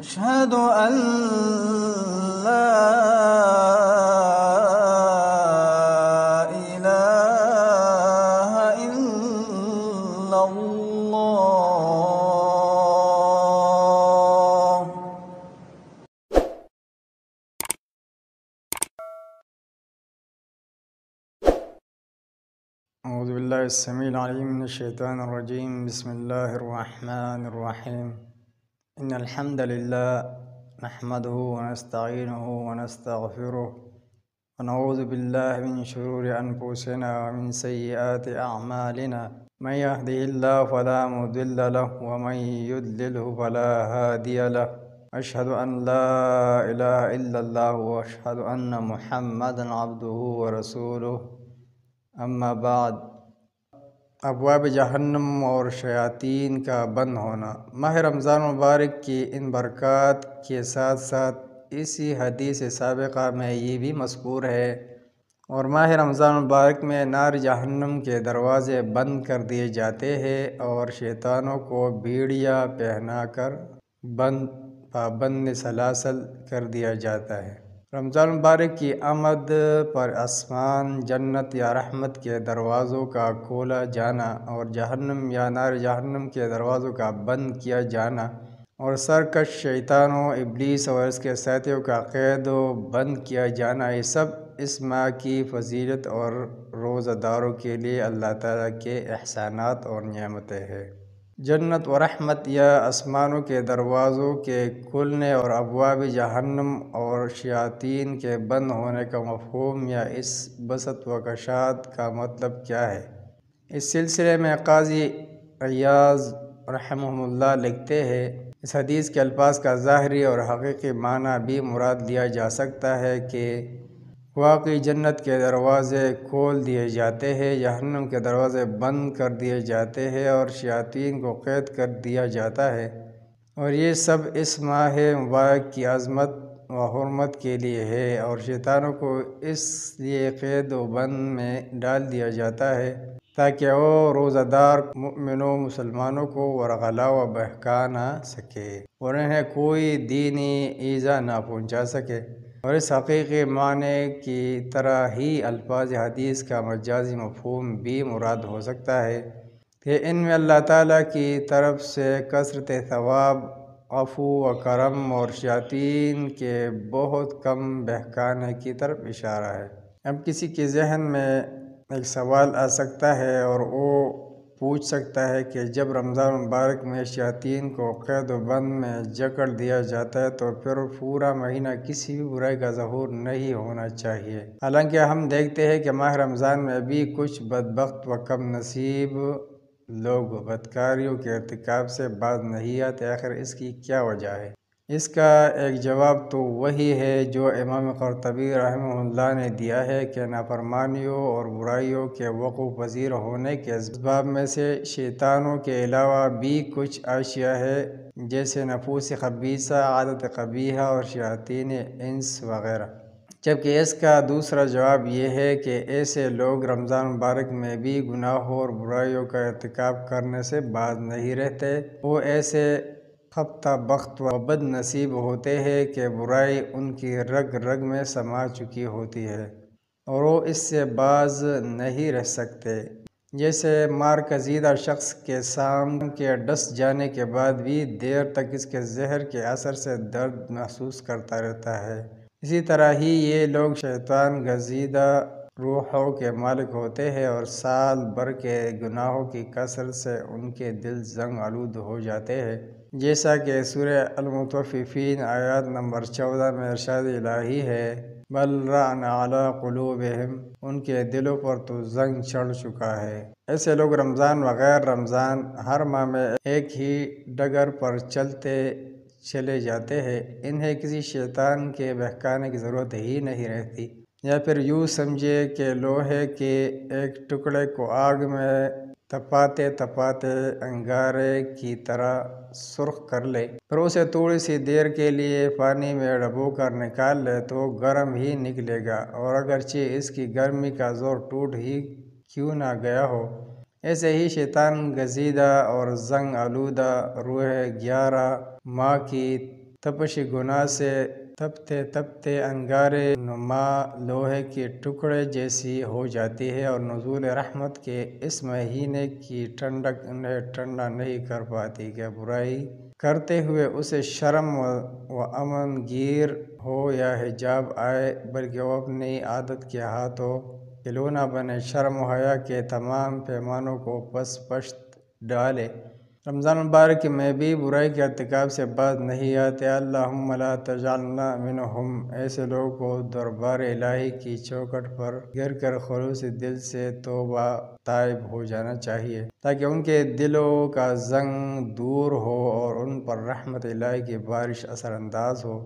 أشهد أن لا إله إلا الله. أعوذ بالله السميع العليم من الشيطان الرجيم. بسم الله الرحمن الرحيم. إن الحمد لله نحمده ونستعينه ونستغفره ونعوذ بالله من شرور أنفسنا ومن سيئات أعمالنا. من يهده الله فلا مضل له ومن يضلله فلا هادي له. أشهد أن لا إله إلا الله وأشهد أن محمدا عبده ورسوله. اما بعد، ابواب جہنم اور شیاطین کا بند ہونا۔ ماہ رمضان مبارک کی ان برکات کے ساتھ ساتھ اسی حدیث سابقہ میں یہ بھی مذکور ہے، اور ماہ رمضان مبارک میں نار جہنم کے دروازے بند کر دیے جاتے ہیں اور شیطانوں کو بیڑیاں پہنا کر پابند سلاسل کر دیا جاتا ہے۔ رمضان مبارک کی آمد پر آسمان، جنت یا رحمت کے دروازوں کا کھولا جانا اور جہنم یا نار جہنم کے دروازوں کا بند کیا جانا اور سرکش شیطانوں، ابلیس اور اس کے ساتھیوں کا قید و بند کیا جانا، یہ سب اس ماہ کی فضیلت اور روزہ داروں کے لیے اللہ تعالیٰ کے احسانات اور نعمتیں ہیں۔ جنت و رحمت یا آسمانوں کے دروازوں کے کھلنے اور ابواب جہنم اور شیاطین کے بند ہونے کا مفہوم یا اس بسط و کشاد کا مطلب کیا ہے؟ اس سلسلے میں قاضی عیاض رحمہ اللہ لکھتے ہیں، اس حدیث کے الفاظ کا ظاہری اور حقیقی معنی بھی مراد لیا جا سکتا ہے کہ واقعی جنت کے دروازے کھول دیے جاتے ہیں، جہنم کے دروازے بند کر دیے جاتے ہیں اور شیاطین کو قید کر دیا جاتا ہے، اور یہ سب اس ماہ مبارک کی عظمت و حرمت کے لیے ہے، اور شیطانوں کو اس لیے قید و بند میں ڈال دیا جاتا ہے تاکہ وہ روزہ دار مومنوں مسلمانوں کو ورغلا و بہکا نہ سکے اور انہیں کوئی دینی ایذا نہ پہنچا سکے۔ اور اس حقیقی معنی کی طرح ہی الفاظ حدیث کا مجازی مفہوم بھی مراد ہو سکتا ہے کہ ان میں اللہ تعالیٰ کی طرف سے کثرت ثواب، عفو و کرم اور شیاطین کے بہت کم بہکانے کی طرف اشارہ ہے۔ اب کسی کے ذہن میں ایک سوال آ سکتا ہے اور وہ پوچھ سکتا ہے کہ جب رمضان مبارک میں شیاطین کو قید و بند میں جکڑ دیا جاتا ہے تو پھر پورا مہینہ کسی بھی برائی کا ظہور نہیں ہونا چاہیے، حالانکہ ہم دیکھتے ہیں کہ ماہ رمضان میں بھی کچھ بدبخت و کم نصیب لوگ بدکاریوں کے ارتکاب سے باز نہیں آتے۔ آخر اس کی کیا وجہ ہے؟ اس کا ایک جواب تو وہی ہے جو امام قرطبی رحمہ اللہ نے دیا ہے کہ نافرمانیوں اور برائیوں کے وقوع پذیر ہونے کے اسباب میں سے شیطانوں کے علاوہ بھی کچھ اشیاء ہے، جیسے نفوس خبیثہ، عادت قبیحہ اور شیاطین انس وغیرہ۔ جبکہ اس کا دوسرا جواب یہ ہے کہ ایسے لوگ رمضان مبارک میں بھی گناہوں اور برائیوں کا ارتکاب کرنے سے باز نہیں رہتے۔ وہ ایسے خفتہ بخت و بد نصیب ہوتے ہیں کہ برائی ان کی رگ رگ میں سما چکی ہوتی ہے اور وہ اس سے باز نہیں رہ سکتے، جیسے مار کا زیدہ شخص کے سام کے ڈس جانے کے بعد بھی دیر تک اس کے زہر کے اثر سے درد محسوس کرتا رہتا ہے۔ اسی طرح ہی یہ لوگ شیطان گزیدہ روحوں کے مالک ہوتے ہیں اور سال بھر کے گناہوں کی کثرت سے ان کے دل زنگ آلود ہو جاتے ہیں، جیسا کہ سورہ المطففین آیات نمبر 14 میں ارشاد الہی ہے، بل ران علی قلوبہم، ان کے دلوں پر تو زنگ چڑھ چکا ہے۔ ایسے لوگ رمضان وغیر رمضان ہر ماہ میں ایک ہی ڈگر پر چلے جاتے ہیں، انہیں کسی شیطان کے بہکانے کی ضرورت ہی نہیں رہتی۔ یا پھر یوں سمجھے کہ لوہے کے ایک ٹکڑے کو آگ میں تپاتے تپاتے انگارے کی طرح سرخ کر لے، پھر اسے تھوڑی سی دیر کے لیے پانی میں ڈبو کر نکال لے تو وہ گرم ہی نکلے گا، اور اگرچہ اس کی گرمی کا زور ٹوٹ ہی کیوں نہ گیا ہو۔ ایسے ہی شیطان گزیدہ اور زنگ آلودہ روح 11 ماہ کی تپش گناہ سے تپتے تپتے انگارے نما لوہے کے ٹکڑے جیسی ہو جاتی ہے، اور نزول رحمت کے اس مہینے کی ٹھنڈک انہیں ٹھنڈا نہیں کر پاتی کہ برائی کرتے ہوئے اسے شرم و امن گیر ہو یا حجاب آئے، بلکہ وہ اپنی عادت کے ہاتھوں کھلونا بنے، شرم و حیا کے تمام پیمانوں کو پس پشت ڈالے۔ رمضان مبارک میں بھی برائی کے ارتکاب سے باز نہیں آتے۔ اللہم لا تجعلنا منہم، ایسے لوگوں کو دربار الہی کی چوکھٹ پر گر کر خلوص دل سے توبہ تائب ہو جانا چاہیے، تاکہ ان کے دلوں کا زنگ دور ہو اور ان پر رحمت الہی کی بارش اثر انداز ہو۔